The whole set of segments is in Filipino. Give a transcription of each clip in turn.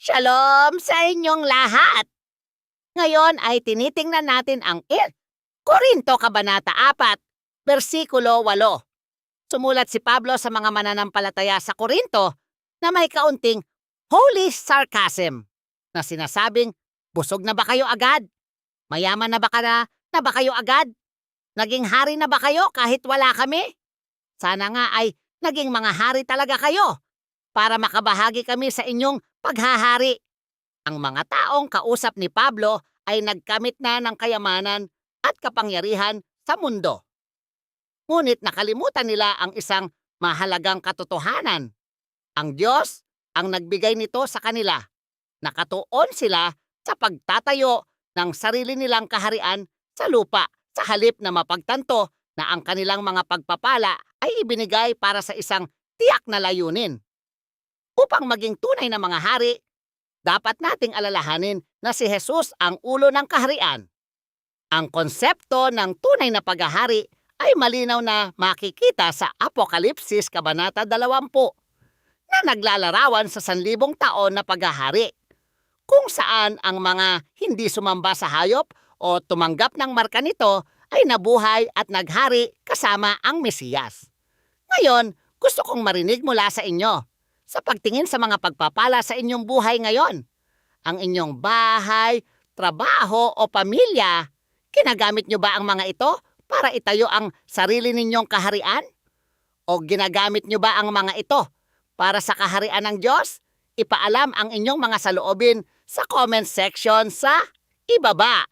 Shalom sa inyong lahat! Ngayon ay tinitingnan natin ang Korinto Kabanata 4, versikulo 8. Sumulat si Pablo sa mga mananampalataya sa Korinto na may kaunting holy sarcasm na sinasabing, busog na ba kayo agad? Mayaman na ba kayo agad? Naging hari na ba kayo kahit wala kami? Sana nga ay naging mga hari talaga kayo para makabahagi kami sa inyong paghahari. Ang mga taong kausap ni Pablo ay nagkamit na ng kayamanan at kapangyarihan sa mundo. Ngunit nakalimutan nila ang isang mahalagang katotohanan. Ang Diyos ang nagbigay nito sa kanila. Nakatuon sila sa pagtatayo ng sarili nilang kaharian sa lupa sa halip na mapagtanto na ang kanilang mga pagpapala ay ibinigay para sa isang tiyak na layunin. Upang maging tunay na mga hari, dapat nating alalahanin na si Jesus ang ulo ng kaharian. Ang konsepto ng tunay na paghahari ay malinaw na makikita sa Apokalipsis Kabanata 20 na naglalarawan sa 1,000 taon na paghahari, kung saan ang mga hindi sumamba sa hayop o tumanggap ng marka nito ay nabuhay at naghari kasama ang Mesiyas. Ngayon, gusto kong marinig mula sa inyo sa pagtingin sa mga pagpapala sa inyong buhay ngayon. Ang inyong bahay, trabaho o pamilya, ginagamit nyo ba ang mga ito para itayo ang sarili ninyong kaharian? O ginagamit nyo ba ang mga ito para sa kaharian ng Diyos? Ipaalam ang inyong mga saloobin sa comment section sa ibaba.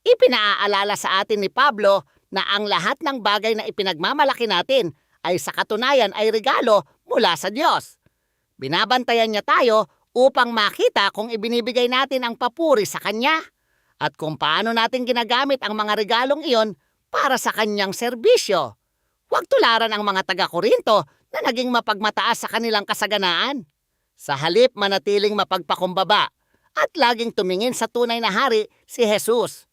Ipinaaalala sa atin ni Pablo na ang lahat ng bagay na ipinagmamalaki natin ay sa katunayan ay regalo mula sa Diyos. Binabantayan niya tayo upang makita kung ibinibigay natin ang papuri sa Kanya at kung paano natin ginagamit ang mga regalong iyon para sa Kanyang serbisyo. Huwag tularan ang mga taga-Korinto na naging mapagmataas sa kanilang kasaganaan. Sa halip manatiling mapagpakumbaba at laging tumingin sa tunay na hari, si Jesus.